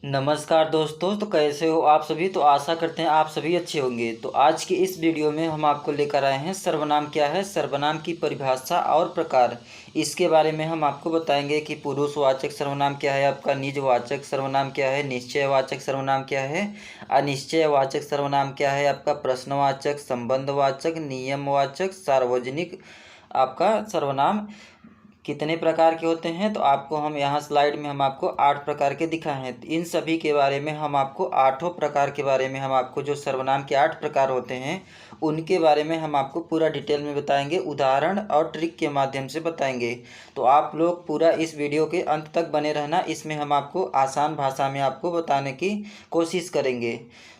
नमस्कार दोस्तों। तो कैसे हो आप सभी। तो आशा करते हैं आप सभी अच्छे होंगे। तो आज की इस वीडियो में हम आपको लेकर आए हैं सर्वनाम क्या है, सर्वनाम की परिभाषा और प्रकार। इसके बारे में हम आपको बताएंगे कि पुरुषवाचक सर्वनाम क्या है, आपका निजवाचक सर्वनाम क्या है, निश्चयवाचक सर्वनाम क्या है, अनिश्चयवाचक सर्वनाम क्या है, आपका प्रश्नवाचक, संबंधवाचक, नियमवाचक, सार्वजनिक आपका सर्वनाम कितने प्रकार के होते हैं। तो आपको हम यहाँ स्लाइड में हम आपको 8 प्रकार के दिखाए हैं। तो इन सभी के बारे में हम आपको आठों प्रकार के बारे में हम आपको जो सर्वनाम के 8 प्रकार होते हैं उनके बारे में हम आपको पूरा डिटेल में बताएंगे, उदाहरण और ट्रिक के माध्यम से बताएंगे। तो आप लोग पूरा इस वीडियो के अंत तक बने रहना। इसमें हम आपको आसान भाषा में आपको बताने की कोशिश करेंगे।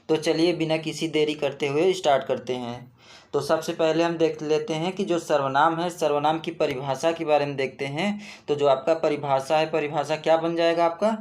तो चलिए बिना किसी देरी करते हुए स्टार्ट करते हैं। तो सबसे पहले हम देख लेते हैं कि जो सर्वनाम है, सर्वनाम की परिभाषा के बारे में देखते हैं। तो जो आपका परिभाषा है, परिभाषा क्या बन जाएगा आपका,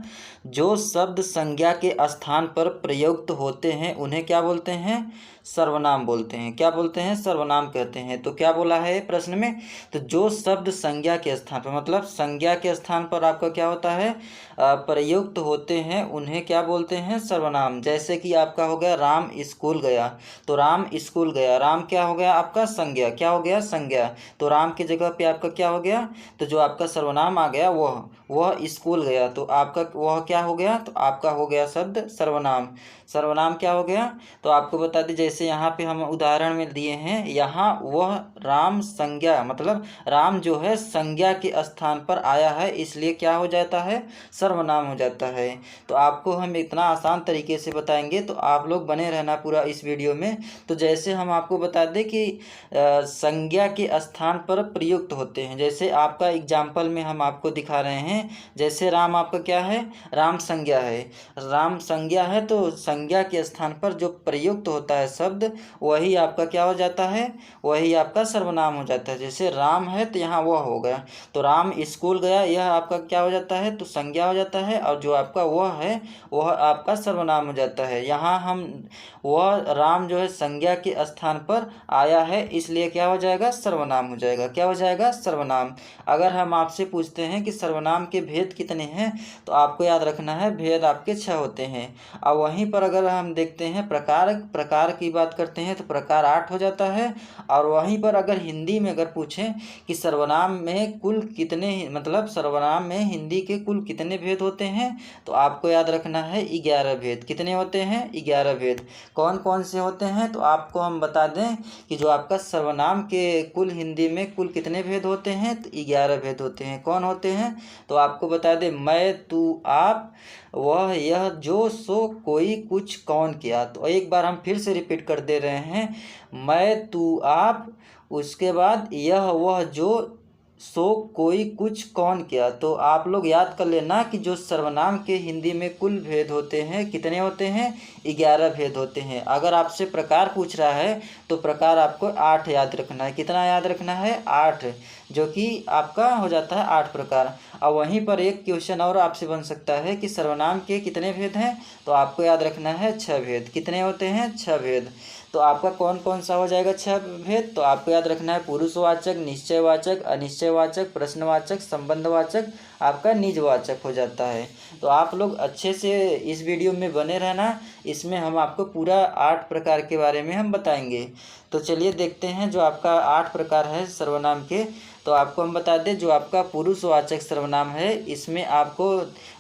जो शब्द संज्ञा के स्थान पर प्रयुक्त होते हैं उन्हें क्या बोलते हैं, सर्वनाम बोलते हैं। क्या बोलते हैं, सर्वनाम कहते हैं। तो क्या बोला है प्रश्न में, तो जो शब्द संज्ञा के स्थान पर, मतलब संज्ञा के स्थान पर आपका क्या होता है, प्रयुक्त होते हैं उन्हें क्या बोलते हैं, सर्वनाम। जैसे कि आपका हो गया राम स्कूल गया, तो राम स्कूल गया, राम क्या हो गया आपका संज्ञा, क्या हो गया संज्ञा। तो राम की जगह पे आपका क्या हो गया, तो जो आपका सर्वनाम आ गया वह स्कूल गया, तो आपका वह क्या हो गया, तो आपका हो गया शब्द सर्वनाम। सर्वनाम क्या हो गया, तो आपको बता दें जैसे यहाँ पे हम उदाहरण में दिए हैं, यहाँ वह राम संज्ञा, मतलब राम जो है संज्ञा के स्थान पर आया है, इसलिए क्या हो जाता है, सर्वनाम हो जाता है। तो आपको हम इतना आसान तरीके से बताएंगे, तो आप लोग बने रहना पूरा इस वीडियो में। तो जैसे हम आपको बता दें कि संज्ञा के स्थान पर प्रयुक्त होते हैं। जैसे आपका एग्जाम्पल में हम आपको दिखा रहे हैं, जैसे राम आपका क्या है, राम संज्ञा है, राम संज्ञा है, तो संज्ञा के स्थान पर जो प्रयुक्त होता है शब्द वही आपका क्या हो जाता है, वही आपका सर्वनाम हो जाता है। जैसे राम है तो यहाँ वह हो गया, तो राम स्कूल गया, यह आपका क्या हो जाता है, तो संज्ञा हो जाता है, और जो आपका वह है वह आपका सर्वनाम हो जाता है। यहाँ हम वह राम जो है संज्ञा के स्थान पर आया है, इसलिए क्या हो जाएगा, सर्वनाम हो जाएगा। क्या हो जाएगा, सर्वनाम। अगर हम आपसे पूछते हैं कि सर्वनाम के भेद कितने हैं, तो आपको याद रखना है भेद आपके 6 होते हैं। और वहीं पर अगर हम देखते हैं प्रकार प्रकार की बात करते हैं तो प्रकार 8 हो जाता है। और वहीं पर अगर हिंदी में अगर पूछें कि सर्वनाम में कुल कितने, मतलब सर्वनाम में हिंदी के कुल कितने भेद होते हैं, तो आपको याद रखना है 11 भेद। कितने होते हैं, 11 भेद। कौन कौन से होते हैं, तो आपको हम बता दें कि जो आपका सर्वनाम के कुल हिंदी में कुल कितने भेद होते हैं, तो 11 भेद होते हैं। कौन होते हैं, तो आपको बता दें, मैं, तू, आप, वह, यह, जो, सो, कोई, कुछ, कौन, क्या। तो एक बार हम फिर से रिपीट कर दे रहे हैं, मैं, तू, आप, उसके बाद यह, वह, जो, सो, कोई, कुछ, कौन, क्या। तो आप लोग याद कर लेना कि जो सर्वनाम के हिंदी में कुल भेद होते हैं कितने होते हैं, 11 भेद होते हैं। अगर आपसे प्रकार पूछ रहा है तो प्रकार आपको 8 याद रखना है। कितना याद रखना है, 8, जो कि आपका हो जाता है 8 प्रकार। और वहीं पर एक क्वेश्चन और आपसे बन सकता है कि सर्वनाम के कितने भेद हैं, तो आपको याद रखना है 6 भेद। कितने होते हैं, 6 भेद। तो आपका कौन कौन सा हो जाएगा 6 भेद, तो आपको याद रखना है पुरुषवाचक, निश्चयवाचक, अनिश्चयवाचक, प्रश्नवाचक, संबंधवाचक, आपका निजवाचक हो जाता है। तो आप लोग अच्छे से इस वीडियो में बने रहना, इसमें हम आपको पूरा 8 प्रकार के बारे में हम बताएंगे। तो चलिए देखते हैं जो आपका 8 प्रकार है सर्वनाम के। तो आपको हम बता दें जो आपका पुरुषवाचक सर्वनाम है, इसमें आपको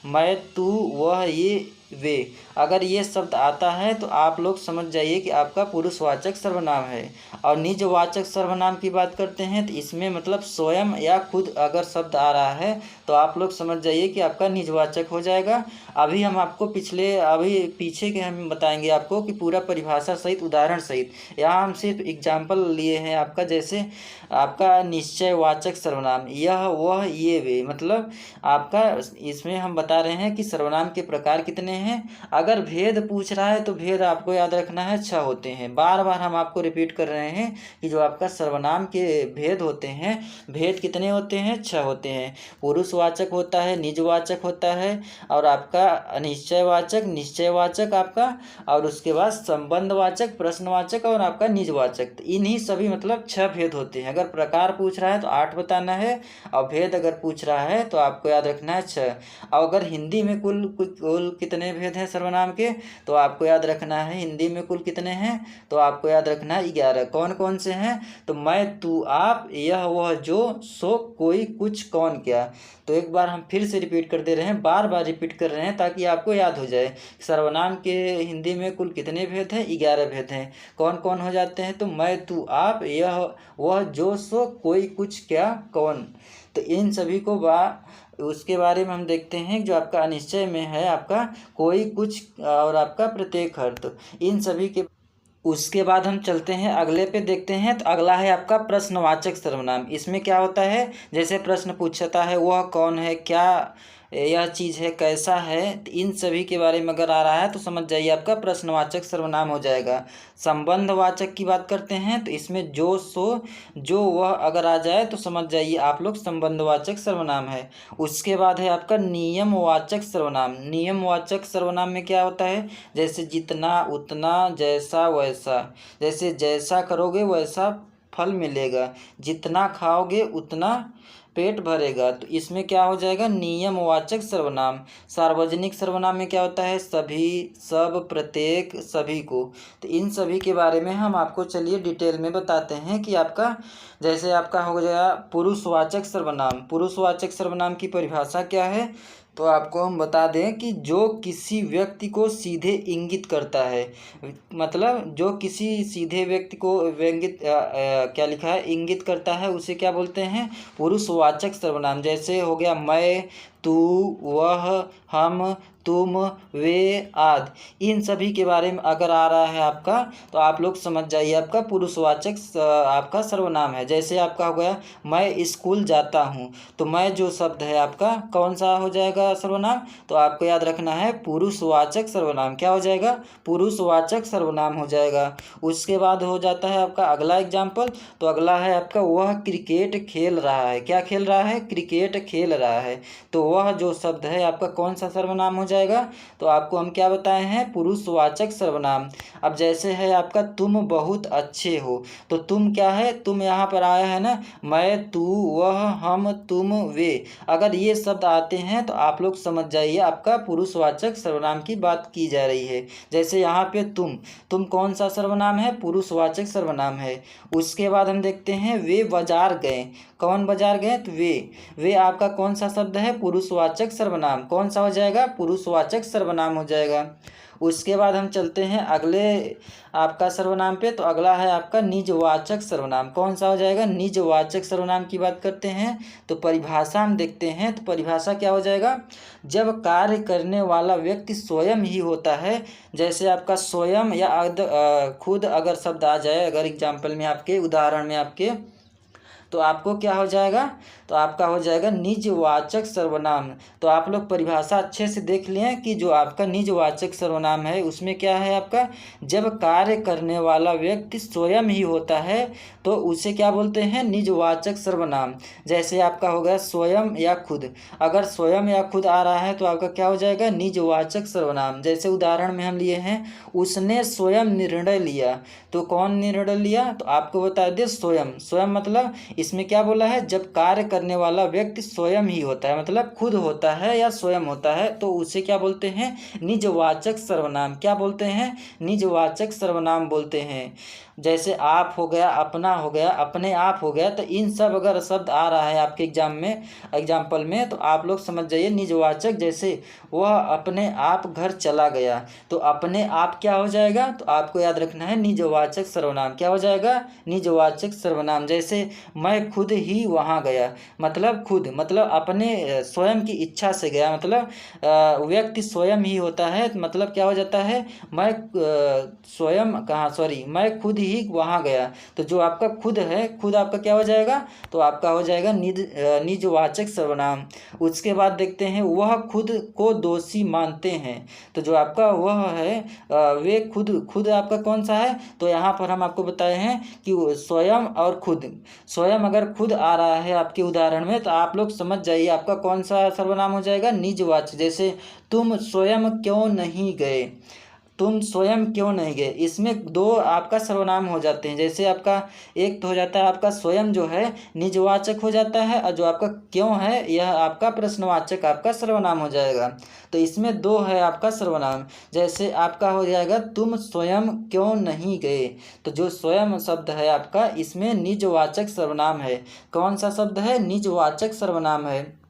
मैं, तू, वह, ये, वे, अगर ये शब्द आता है तो आप लोग समझ जाइए कि आपका पुरुषवाचक सर्वनाम है। और निजवाचक सर्वनाम की बात करते हैं तो इसमें मतलब स्वयं या खुद अगर शब्द आ रहा है तो आप लोग समझ जाइए कि आपका निजवाचक हो जाएगा। अभी हम आपको अभी पीछे के हम बताएंगे आपको कि पूरा परिभाषा सहित, उदाहरण सहित। यहाँ हम सिर्फ एग्जाम्पल लिए हैं आपका, जैसे आपका निश्चयवाचक सर्वनाम, यह, वह, ये, वे, मतलब आपका इसमें हम बता रहे हैं कि सर्वनाम के प्रकार कितने हैं। अगर भेद पूछ रहा है तो भेद आपको याद रखना है 6 होते हैं। बार बार हम आपको रिपीट कर रहे हैं कि जो आपका सर्वनाम के भेद होते हैं, भेद कितने होते हैं, 6 होते हैं। पुरुषवाचक होता है, निजवाचक होता है, और आपका अनिश्चयवाचक, निश्चयवाचक आपका, और उसके बाद संबंधवाचक, प्रश्नवाचक और आपका निजवाचक। तो इन्हीं सभी मतलब 6 भेद होते हैं। अगर प्रकार पूछ रहा है तो 8 बताना है, और भेद अगर पूछ रहा है तो आपको याद रखना है 6। और अगर हिंदी में कुल कुल कितने भेद हैं सर्वनाम के, तो आपको याद रखना है हिंदी में कुल कितने हैं, तो आपको याद रखना है 11। कौन कौन से हैं, तो मैं, तू, आप, यह, वह, जो, सो, कोई, कुछ, कौन, क्या। तो एक बार हम फिर से रिपीट कर दे रहे हैं, बार बार रिपीट कर रहे हैं ताकि आपको याद हो जाए। सर्वनाम के हिंदी में कुल कितने भेद हैं, 11 भेद हैं। कौन कौन हो जाते हैं, तो मैं, तू, आप, यह, वह, जो, सो, कोई, कुछ, क्या, कौन। तो इन सभी को उसके बारे में हम देखते हैं। जो आपका अनिश्चय में है आपका कोई, कुछ और आपका प्रत्येक अर्थ, इन सभी के। उसके बाद हम चलते हैं अगले पे, देखते हैं। तो अगला है आपका प्रश्नवाचक सर्वनाम। इसमें क्या होता है, जैसे प्रश्न पूछता है, वह कौन है, क्या यह चीज़ है, कैसा है, तो इन सभी के बारे में अगर आ रहा है तो समझ जाइए आपका प्रश्नवाचक सर्वनाम हो जाएगा। संबंधवाचक की बात करते हैं तो इसमें जो, सो, जो, वह अगर आ जाए तो समझ जाइए आप लोग संबंधवाचक सर्वनाम है। उसके बाद है आपका नियमवाचक सर्वनाम। नियमवाचक सर्वनाम में क्या होता है, जैसे जितना, उतना, जैसा, वैसा। जैसे जैसा करोगे वैसा फल मिलेगा, जितना खाओगे उतना पेट भरेगा। तो इसमें क्या हो जाएगा, नियमवाचक सर्वनाम। सार्वजनिक सर्वनाम में क्या होता है, सभी, सब, प्रत्येक, सभी को। तो इन सभी के बारे में हम आपको चलिए डिटेल में बताते हैं कि आपका, जैसे आपका हो गया पुरुषवाचक सर्वनाम। पुरुषवाचक सर्वनाम की परिभाषा क्या है, तो आपको हम बता दें कि जो किसी व्यक्ति को सीधे इंगित करता है, मतलब जो किसी सीधे व्यक्ति को व्यंगित क्या लिखा है, इंगित करता है, उसे क्या बोलते हैं, पुरुषवाचक सर्वनाम। जैसे हो गया मैं, तू, वह, हम, तुम, वे आदि। इन सभी के बारे में अगर आ रहा है आपका तो आप लोग समझ जाइए आपका पुरुषवाचक आपका सर्वनाम है। जैसे आपका हो गया मैं स्कूल जाता हूँ, तो मैं जो शब्द है आपका कौन सा हो जाएगा सर्वनाम, तो आपको याद रखना है पुरुषवाचक सर्वनाम। क्या हो जाएगा, पुरुषवाचक सर्वनाम हो जाएगा। उसके बाद हो जाता है आपका अगला एग्जाम्पल। तो अगला है आपका वह क्रिकेट खेल रहा है। क्या खेल रहा है, क्रिकेट खेल रहा है। तो वह जो शब्द है आपका कौन सा सर्वनाम हो जाएगा, तो आपको हम क्या बताए हैं, पुरुषवाचक सर्वनाम। अब जैसे है आपका तुम बहुत अच्छे हो, तो तुम क्या है, तुम यहाँ पर आया है ना, मैं, तू, वह, हम, तुम, वे। अगर ये शब्द आते हैं तो आप लोग समझ जाइए आपका पुरुषवाचक सर्वनाम की बात की जा रही है। जैसे यहाँ पे तुम कौन सा सर्वनाम है, पुरुषवाचक सर्वनाम है। उसके बाद हम देखते हैं वे बाजार गए। कौन बाजार गए, तो वे आपका कौन सा शब्द है, पुरुषवाचक सर्वनाम। कौन सा हो जाएगा, पुरुषवाचक सर्वनाम हो जाएगा। उसके बाद हम चलते हैं अगले आपका सर्वनाम पे। तो अगला है आपका निजवाचक सर्वनाम। कौन सा हो जाएगा, निजवाचक सर्वनाम की बात करते हैं। तो परिभाषा हम देखते हैं। तो परिभाषा क्या हो जाएगा, जब कार्य करने वाला व्यक्ति स्वयं ही होता है। जैसे आपका स्वयं या खुद अगर शब्द आ जाए, अगर एग्जाम्पल में आपके, उदाहरण में आपके, तो आपको क्या हो जाएगा, तो आपका हो जाएगा निजवाचक सर्वनाम। तो आप लोग परिभाषा अच्छे से देख लें कि जो आपका निजवाचक सर्वनाम है उसमें क्या है आपका, जब कार्य करने वाला व्यक्ति स्वयं ही होता है तो उसे क्या बोलते हैं, निजवाचक सर्वनाम। जैसे आपका हो गया स्वयं या खुद। अगर स्वयं या खुद आ रहा है तो आपका क्या हो जाएगा, निजवाचक सर्वनाम। जैसे उदाहरण में हम लिए हैं, उसने स्वयं निर्णय लिया। तो कौन निर्णय लिया, तो आपको बता दें स्वयं। स्वयं मतलब इसमें क्या बोला है, जब कार्य करने वाला व्यक्ति स्वयं ही होता है, मतलब खुद होता है या स्वयं होता है, तो उसे क्या बोलते हैं, निजवाचक सर्वनाम। क्या बोलते हैं, निजवाचक सर्वनाम बोलते हैं। जैसे आप हो गया, अपना हो गया, अपने आप हो गया। तो इन सब अगर शब्द आ रहा है आपके एग्जाम्पल में तो आप लोग समझ जाइए निजवाचक। जैसे वह अपने आप घर चला गया, तो अपने आप क्या हो जाएगा, तो आपको याद रखना है निजवाचक सर्वनाम। क्या हो जाएगा, निजवाचक सर्वनाम। जैसे मैं खुद ही वहाँ गया, मतलब खुद मतलब अपने स्वयं की इच्छा से गया, मतलब व्यक्ति स्वयं ही होता है, मतलब क्या हो जाता है, मैं स्वयं कहाँ, सॉरी, मैं खुद ही वहाँ गया। तो जो आपका खुद है, खुद आपका क्या हो जाएगा, तो आपका हो जाएगा निजवाचक सर्वनाम। उसके बाद देखते हैं वह खुद को दोषी मानते हैं। तो जो आपका वह है वे खुद आपका कौन सा है, तो यहाँ पर हम आपको बताए हैं कि स्वयं और खुद। स्वयं स्वयं अगर खुद आ रहा है आपके उदाहरण में तो आप लोग समझ जाइए आपका कौन सा सर्वनाम हो जाएगा, निजवाचक। जैसे तुम स्वयं क्यों नहीं गए, तुम स्वयं क्यों नहीं गए, इसमें दो आपका सर्वनाम हो जाते हैं। जैसे आपका एक तो हो जाता है आपका स्वयं जो है निजवाचक हो जाता है, और जो आपका क्यों है यह आपका प्रश्नवाचक आपका सर्वनाम हो जाएगा। तो इसमें दो है आपका सर्वनाम। जैसे आपका हो जाएगा तुम स्वयं क्यों नहीं गए, तो जो स्वयं शब्द है आपका इसमें निजवाचक सर्वनाम है। कौन सा शब्द है, निजवाचक सर्वनाम है।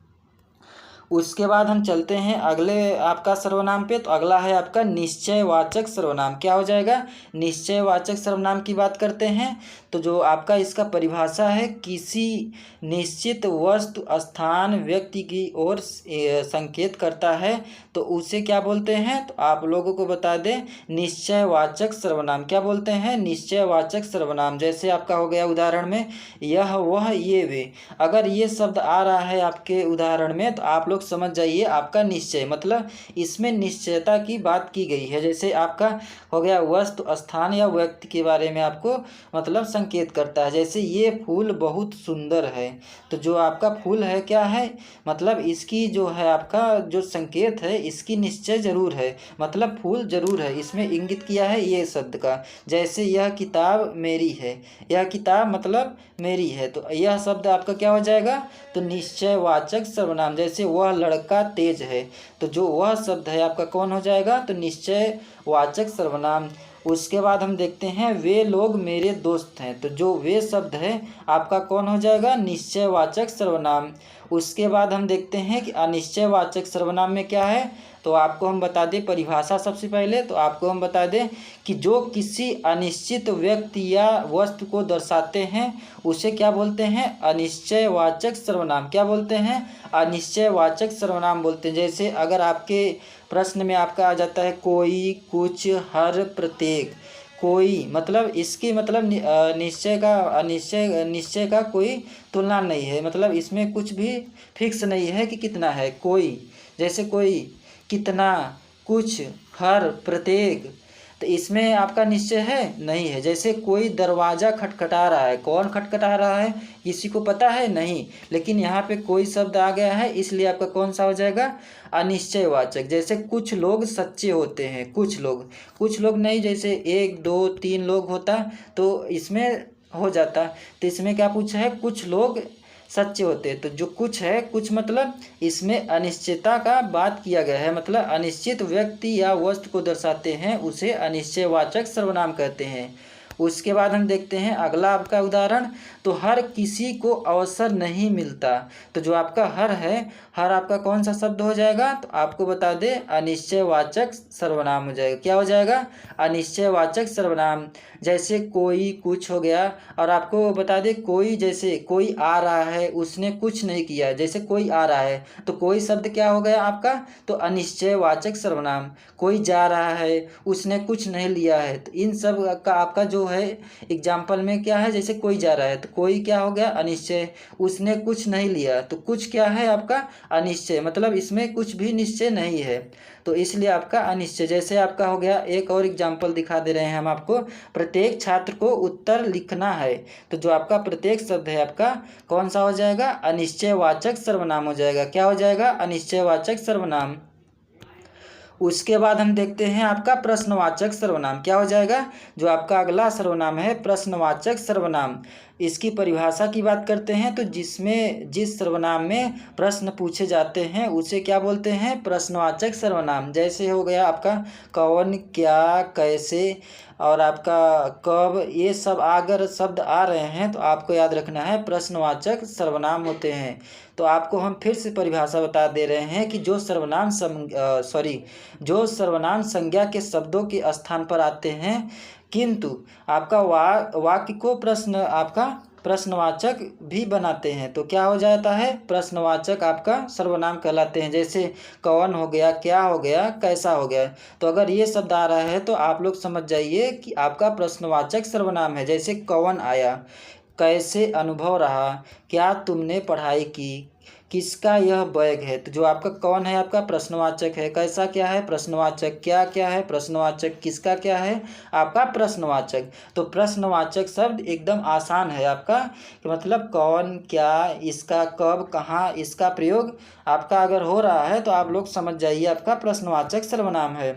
उसके बाद हम चलते हैं अगले आपका सर्वनाम पे। तो अगला है आपका निश्चयवाचक सर्वनाम। क्या हो जाएगा, निश्चयवाचक सर्वनाम की बात करते हैं। तो जो आपका इसका परिभाषा है, किसी निश्चित वस्तु स्थान व्यक्ति की ओर संकेत करता है तो उसे क्या बोलते हैं, तो आप लोगों को बता दें निश्चयवाचक सर्वनाम। क्या बोलते हैं, निश्चयवाचक सर्वनाम। जैसे आपका हो गया उदाहरण में यह वह ये वे, अगर ये शब्द आ रहा है आपके उदाहरण में तो आप लोग समझ जाइए आपका निश्चय, मतलब इसमें निश्चयता की बात की गई है। जैसे आपका हो गया वस्तु स्थान या व्यक्ति के बारे में आपको मतलब संकेत करता है। जैसे ये फूल बहुत सुंदर है, तो जो आपका फूल है क्या है, मतलब इसकी जो है आपका जो संकेत है इसकी निश्चय जरूर है, मतलब फूल जरूर है, इसमें इंगित किया है ये शब्द का। जैसे यह किताब मेरी है, यह किताब मतलब मेरी है, तो यह शब्द आपका क्या हो जाएगा, तो निश्चयवाचक सर्वनाम। जैसे वह लड़का तेज है, तो जो वह शब्द है आपका कौन हो जाएगा, तो निश्चयवाचक सर्वनाम। उसके बाद हम देखते हैं वे लोग मेरे दोस्त हैं, तो जो वे शब्द है आपका कौन हो जाएगा, निश्चयवाचक सर्वनाम। उसके बाद हम देखते हैं कि अनिश्चयवाचक सर्वनाम में क्या है, तो आपको हम बता दें परिभाषा। सबसे पहले तो आपको हम बता दें कि जो किसी अनिश्चित व्यक्ति या वस्तु को दर्शाते हैं उसे क्या बोलते हैं, अनिश्चयवाचक सर्वनाम। क्या बोलते हैं, अनिश्चयवाचक सर्वनाम बोलते हैं। जैसे अगर आपके प्रश्न में आपका आ जाता है कोई, कुछ, हर, प्रत्येक, कोई, मतलब इसकी मतलब निश्चय का कोई तुलना नहीं है, मतलब इसमें कुछ भी फिक्स नहीं है कि कितना है। कोई, जैसे कोई, कितना, कुछ, हर, प्रत्येक, तो इसमें आपका निश्चय है नहीं है। जैसे कोई दरवाज़ा खटखटा रहा है, कौन खटखटा रहा है किसी को पता है नहीं, लेकिन यहाँ पे कोई शब्द आ गया है इसलिए आपका कौन सा हो जाएगा, अनिश्चयवाचक। जैसे कुछ लोग सच्चे होते हैं, कुछ लोग नहीं, जैसे 1 2 3 लोग होता तो इसमें हो जाता, तो इसमें क्या पूछा है, कुछ लोग सच्चे होते हैं। तो जो कुछ है, कुछ मतलब इसमें अनिश्चितता का बात किया गया है, मतलब अनिश्चित व्यक्ति या वस्तु को दर्शाते हैं उसे अनिश्चयवाचक सर्वनाम कहते हैं। उसके बाद हम देखते हैं अगला आपका उदाहरण। तो हर किसी को अवसर नहीं मिलता, तो जो आपका हर है, हर आपका कौन सा शब्द हो जाएगा, तो आपको बता दें अनिश्चयवाचक सर्वनाम हो जाएगा। क्या हो जाएगा, अनिश्चयवाचक सर्वनाम। जैसे कोई, कुछ हो गया, और आपको बता दें कोई, जैसे कोई आ रहा है उसने कुछ नहीं किया, जैसे कोई आ रहा है तो कोई शब्द क्या हो गया आपका, तो अनिश्चयवाचक सर्वनाम। कोई जा रहा है उसने कुछ नहीं लिया है, तो इन सब का आपका जो है एग्जाम्पल में क्या है, जैसे कोई जा रहा है तो कोई क्या हो गया, अनिश्चय। उसने कुछ नहीं लिया तो कुछ क्या है आपका, अनिश्चय, मतलब इसमें कुछ भी निश्चय नहीं है, तो इसलिए आपका अनिश्चय। जैसे आपका हो गया, एक और एग्जाम्पल दिखा दे रहे हैं हम आपको। प्रत्येक छात्र को उत्तर लिखना है, तो जो आपका प्रत्येक शब्द है आपका कौन सा हो जाएगा, अनिश्चयवाचक सर्वनाम हो जाएगा। क्या हो जाएगा, अनिश्चयवाचक सर्वनाम। उसके बाद हम देखते हैं आपका प्रश्नवाचक सर्वनाम। क्या हो जाएगा, जो आपका अगला सर्वनाम है प्रश्नवाचक सर्वनाम। इसकी परिभाषा की बात करते हैं, तो जिस सर्वनाम में प्रश्न पूछे जाते हैं उसे क्या बोलते हैं, प्रश्नवाचक सर्वनाम। जैसे हो गया आपका कौन, क्या, कैसे और आपका कब, ये सब अगर शब्द आ रहे हैं तो आपको याद रखना है प्रश्नवाचक सर्वनाम होते हैं। तो आपको हम फिर से परिभाषा बता दे रहे हैं कि जो सर्वनाम संज्ञा के शब्दों के स्थान पर आते हैं किंतु आपका वाक्य को प्रश्नवाचक भी बनाते हैं, तो क्या हो जाता है, प्रश्नवाचक आपका सर्वनाम कहलाते हैं। जैसे कौन हो गया, क्या हो गया, कैसा हो गया, तो अगर ये शब्द आ रहा है तो आप लोग समझ जाइए कि आपका प्रश्नवाचक सर्वनाम है। जैसे कौन आया, कैसे अनुभव रहा, क्या तुमने पढ़ाई की, किसका यह बैग है। तो जो आपका कौन है आपका प्रश्नवाचक है, कैसा क्या है प्रश्नवाचक, क्या क्या है प्रश्नवाचक, किसका क्या है आपका प्रश्नवाचक। तो प्रश्नवाचक शब्द एकदम आसान है आपका, कि मतलब कौन, क्या, इसका, कब, कहाँ, इसका प्रयोग आपका अगर हो रहा है तो आप लोग समझ जाइए आपका प्रश्नवाचक सर्वनाम है।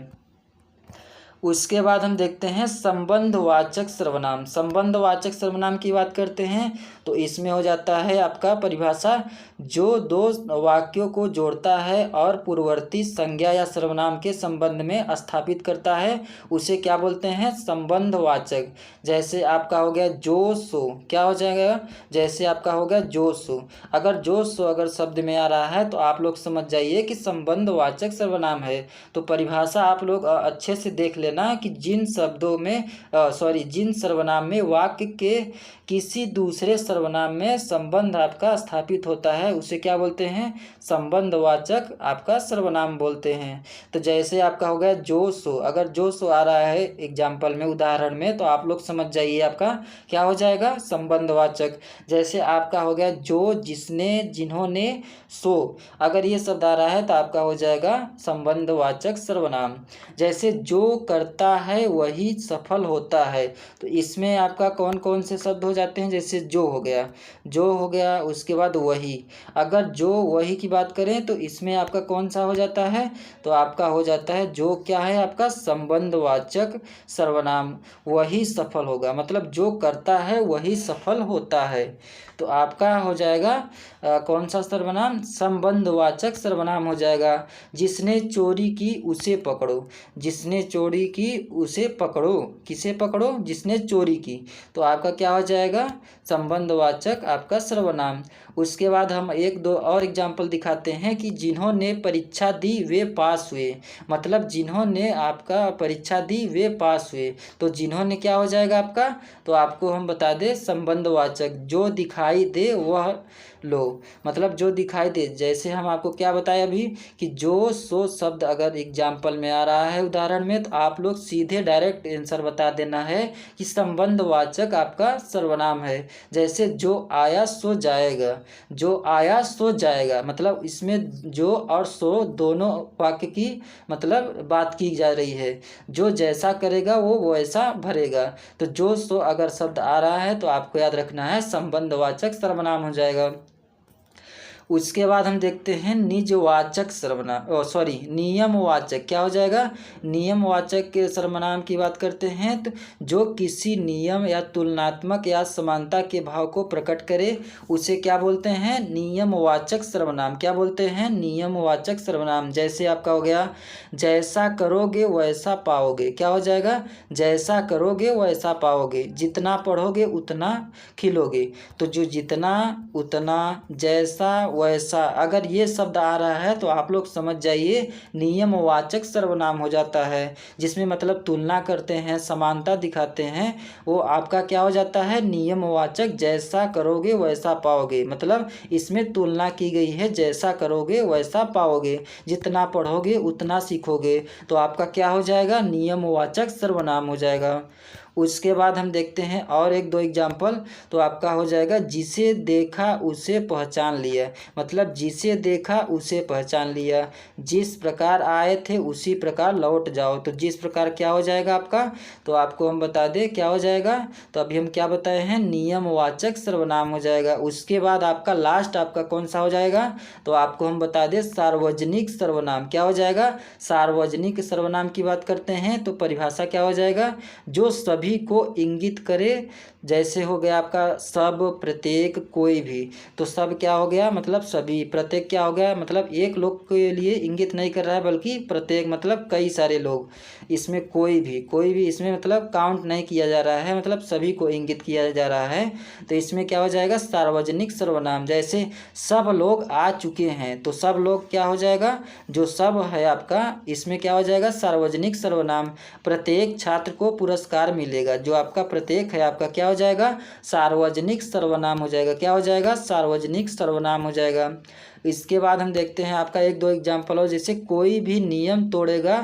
उसके बाद हम देखते हैं संबंधवाचक सर्वनाम। संबंधवाचक सर्वनाम की बात करते हैं तो इसमें हो जाता है आपका परिभाषा, जो दो वाक्यों को जोड़ता है और पूर्ववर्ती संज्ञा या सर्वनाम के संबंध में स्थापित करता है, उसे क्या बोलते हैं संबंधवाचक। जैसे आपका हो गया जो सो, क्या हो जाएगा, जैसे आपका हो गया जो सो, अगर जो सो अगर शब्द में आ रहा है तो आप लोग समझ जाइए कि संबंधवाचक सर्वनाम है। तो परिभाषा आप लोग अच्छे से देख लेना कि जिन शब्दों में जिन सर्वनाम में वाक्य के किसी दूसरे सर्वनाम में संबंध आपका स्थापित होता है उसे क्या बोलते हैं संबंधवाचक आपका सर्वनाम बोलते हैं। तो जैसे आपका हो गया जो सो, अगर जो सो आ रहा है एग्जाम्पल में उदाहरण में तो आप लोग समझ जाइए आपका क्या हो जाएगा संबंधवाचक। जैसे आपका हो गया जो, जिसने, जिन्होंने, सो, अगर ये शब्द आ रहा है तो आपका हो जाएगा संबंधवाचक सर्वनाम। जैसे जो करता है वही सफल होता है, तो इसमें आपका कौन कौन से शब्द हो जाते हैं, जैसे जो हो गया, जो हो गया, उसके बाद वही, अगर जो वही की बात करें तो इसमें आपका कौन सा हो जाता है, तो आपका हो जाता है जो क्या है आपका संबंधवाचक सर्वनाम, वही सफल होगा, मतलब जो करता है वही सफल होता है। तो आपका हो जाएगा कौन सा सर्वनाम संबंधवाचक सर्वनाम हो जाएगा। जिसने चोरी की उसे पकड़ो, जिसने चोरी की उसे पकड़ो, किसे पकड़ो, जिसने चोरी की, तो आपका क्या हो जाएगा संबंधवाचक आपका सर्वनाम। उसके बाद हम एक दो और एग्जाम्पल दिखाते हैं कि जिन्होंने परीक्षा दी वे पास हुए, मतलब जिन्होंने आपका परीक्षा दी वे पास हुए, तो जिन्होंने क्या हो जाएगा आपका, तो आपको हम बता दें संबंधवाचक, जो दिखाई दे वह लो, मतलब जो दिखाई दे। जैसे हम आपको क्या बताया अभी कि जो सो शब्द अगर एग्जाम्पल में आ रहा है उदाहरण में तो आप लोग सीधे डायरेक्ट आंसर बता देना है कि संबंधवाचक आपका सर्वनाम है। जैसे जो आया सो जाएगा, जो आया सो जाएगा, मतलब इसमें जो और सो दोनों वाक्य की मतलब बात की जा रही है, जो जैसा करेगा वो वैसा भरेगा। तो जो सो अगर शब्द आ रहा है तो आपको याद रखना है संबंधवाचक सर्वनाम हो जाएगा। उसके बाद हम देखते हैं निजवाचक सर्वनाम, नियमवाचक, क्या हो जाएगा नियमवाचक के सर्वनाम की बात करते हैं तो जो किसी नियम या तुलनात्मक या समानता के भाव को प्रकट करे उसे क्या बोलते हैं नियमवाचक सर्वनाम, क्या बोलते हैं नियमवाचक सर्वनाम। जैसे आपका हो गया जैसा करोगे वैसा पाओगे, क्या हो जाएगा जैसा करोगे वैसा पाओगे, जितना पढ़ोगे उतना खिलोगे, तो जो जितना, उतना, जैसा, वैसा, अगर ये शब्द आ रहा है तो आप लोग समझ जाइए नियमवाचक सर्वनाम हो जाता है, जिसमें मतलब तुलना करते हैं, समानता दिखाते हैं, वो आपका क्या हो जाता है नियमवाचक। जैसा करोगे वैसा पाओगे, मतलब इसमें तुलना की गई है, जैसा करोगे वैसा पाओगे, जितना पढ़ोगे उतना सीखोगे, तो आपका क्या हो जाएगा नियमवाचक सर्वनाम हो जाएगा। उसके बाद हम देखते हैं और एक दो एग्जाम्पल, तो आपका हो जाएगा जिसे देखा उसे पहचान लिया, मतलब जिसे देखा उसे पहचान लिया, जिस प्रकार आए थे उसी प्रकार लौट जाओ, तो जिस प्रकार क्या हो जाएगा आपका, तो आपको हम बता दें क्या हो जाएगा, तो अभी हम क्या बताए हैं नियमवाचक सर्वनाम हो जाएगा। उसके बाद आपका लास्ट आपका कौन सा हो जाएगा, तो आपको हम बता दें सार्वजनिक सर्वनाम, क्या हो जाएगा सार्वजनिक सर्वनाम की बात करते हैं तो परिभाषा क्या हो जाएगा जो सभी को इंगित करे। जैसे हो गया आपका सब, प्रत्येक, कोई भी, तो सब क्या हो गया मतलब सभी, प्रत्येक क्या हो गया मतलब एक लोग के लिए इंगित नहीं कर रहा है बल्कि प्रत्येक मतलब कई सारे लोग, इसमें कोई भी इसमें मतलब काउंट नहीं किया जा रहा है, मतलब सभी को इंगित किया जा रहा है, तो इसमें क्या हो जाएगा सार्वजनिक सर्वनाम। जैसे सब लोग आ चुके हैं, तो सब लोग क्या हो जाएगा जो सब है आपका, इसमें क्या हो जाएगा सार्वजनिक सर्वनाम। प्रत्येक छात्र को पुरस्कार मिलेगा, जो आपका प्रत्येक है आपका क्या हो जाएगा सार्वजनिक सर्वनाम हो जाएगा, क्या हो जाएगा सार्वजनिक सर्वनाम हो जाएगा। इसके बाद हम देखते हैं आपका एक दो एग्जाम्पल हो, जैसे कोई भी नियम तोड़ेगा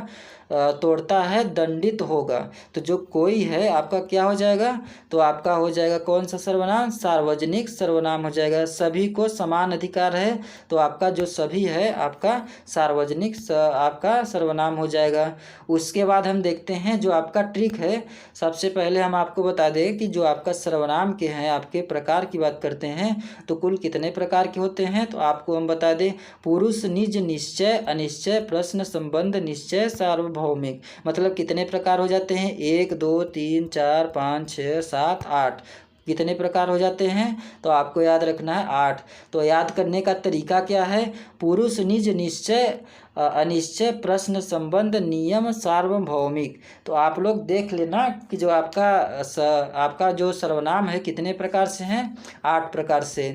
तोड़ता है दंडित होगा। तो जो कोई है आपका क्या हो जाएगा, तो आपका हो जाएगा कौन सा सर्वनाम, सार्वजनिक सर्वनाम हो जाएगा। सभी को समान अधिकार है, तो आपका जो सभी है आपका सार्वजनिक आपका सर्वनाम हो जाएगा। उसके बाद हम देखते हैं जो आपका ट्रिक है। सबसे पहले हम आपको बता दें कि जो आपका सर्वनाम के हैं आपके प्रकार की बात करते हैं तो कुल कितने प्रकार के होते हैं, तो आपको हम बता दें पुरुष, निज, निश्चय, अनिश्चय, प्रश्न, संबंध, निश्चय, सार्वभौमिक। मतलब कितने प्रकार हो जाते हैं, 1 2 3 4 5 6 7 8, कितने प्रकार हो जाते हैं, तो आपको याद रखना है 8। तो याद करने का तरीका क्या है, पुरुष, निज, निश्चय, अनिश्चय, प्रश्न, संबंध, नियम, सार्वभौमिक। तो आप लोग देख लेना कि जो आपका जो सर्वनाम है कितने प्रकार से हैं, 8 प्रकार से।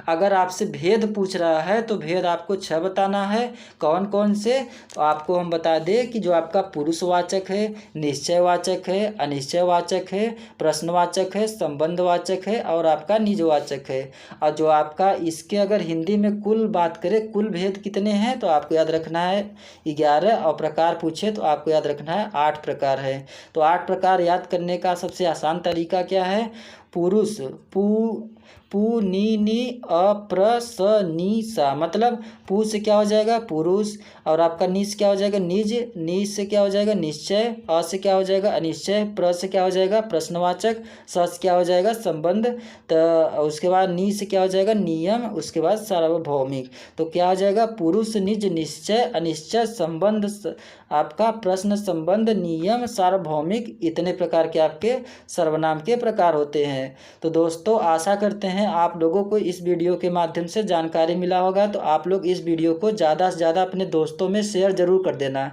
अगर आपसे भेद पूछ रहा है तो भेद आपको 6 बताना है। कौन कौन से, तो आपको हम बता दें कि जो आपका पुरुषवाचक है, निश्चयवाचक है, अनिश्चयवाचक है, प्रश्नवाचक है, संबंधवाचक है और आपका निजवाचक है। और जो आपका इसके अगर हिंदी में कुल बात करें कुल भेद कितने हैं, तो आपको याद रखना है 11 और प्रकार पूछे तो आपको याद रखना है 8 प्रकार है। तो 8 प्रकार याद करने का सबसे आसान तरीका क्या है, पुरुष पु नी नी अप्र स नी सा, मतलब पु से क्या हो जाएगा पुरुष, और आपका नी से क्या हो जाएगा निज, नी से क्या हो जाएगा निश्चय, अ से क्या हो जाएगा अनिश्चय, प्र से क्या हो जाएगा प्रश्नवाचक, स से क्या हो जाएगा संबंध, तो उसके बाद नी से क्या हो जाएगा नियम, उसके बाद सार्वभौमिक। तो क्या हो जाएगा पुरुष, निज, निश्चय, अनिश्चय, संबंध, आपका प्रश्न, संबंध, नियम, सार्वभौमिक, इतने प्रकार के आपके सर्वनाम के प्रकार होते हैं। तो दोस्तों आशा करते हैं आप लोगों को इस वीडियो के माध्यम से जानकारी मिला होगा। तो आप लोग इस वीडियो को ज़्यादा से ज़्यादा अपने दोस्तों में शेयर ज़रूर कर देना,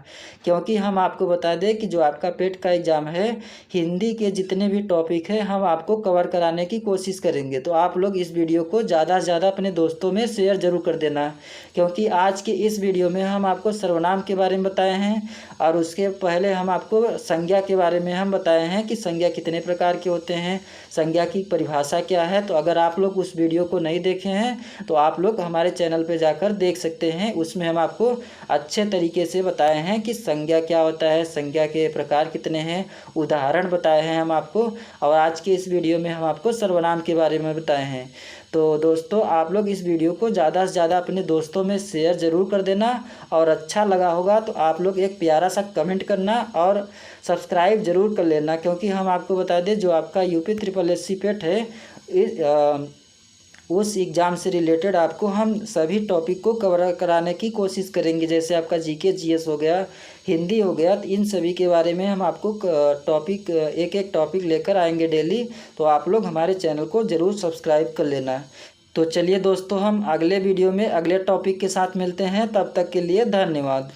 क्योंकि हम आपको बता दें कि जो आपका पेट का एग्ज़ाम है हिंदी के जितने भी टॉपिक हैं हम आपको कवर कराने की कोशिश करेंगे। तो आप लोग इस वीडियो को ज़्यादा से ज़्यादा अपने दोस्तों में शेयर ज़रूर कर देना, क्योंकि आज के इस वीडियो में हम आपको सर्वनाम के बारे में बताए हैं और उसके पहले हम आपको संज्ञा के बारे में हम बताए हैं कि संज्ञा कितने प्रकार के होते हैं, संज्ञा की परिभाषा क्या है। तो अगर आप लोग उस वीडियो को नहीं देखे हैं तो आप लोग हमारे चैनल पर जाकर देख सकते हैं। उसमें हम आपको अच्छे तरीके से बताए हैं कि संज्ञा क्या होता है, संज्ञा के प्रकार कितने हैं, उदाहरण बताए हैं हम आपको, और आज के इस वीडियो में हम आपको सर्वनाम के बारे में बताए हैं। तो दोस्तों आप लोग इस वीडियो को ज़्यादा से ज़्यादा अपने दोस्तों में शेयर ज़रूर कर देना, और अच्छा लगा होगा तो आप लोग एक प्यारा सा कमेंट करना और सब्सक्राइब ज़रूर कर लेना, क्योंकि हम आपको बता दें जो आपका यूपी SSSC पेट है उस एग्ज़ाम से रिलेटेड आपको हम सभी टॉपिक को कवर कराने की कोशिश करेंगे। जैसे आपका जीके जीएस हो गया, हिंदी हो गया, तो इन सभी के बारे में हम आपको टॉपिक एक एक टॉपिक लेकर आएंगे डेली। तो आप लोग हमारे चैनल को ज़रूर सब्सक्राइब कर लेना। तो चलिए दोस्तों हम अगले वीडियो में अगले टॉपिक के साथ मिलते हैं, तब तक के लिए धन्यवाद।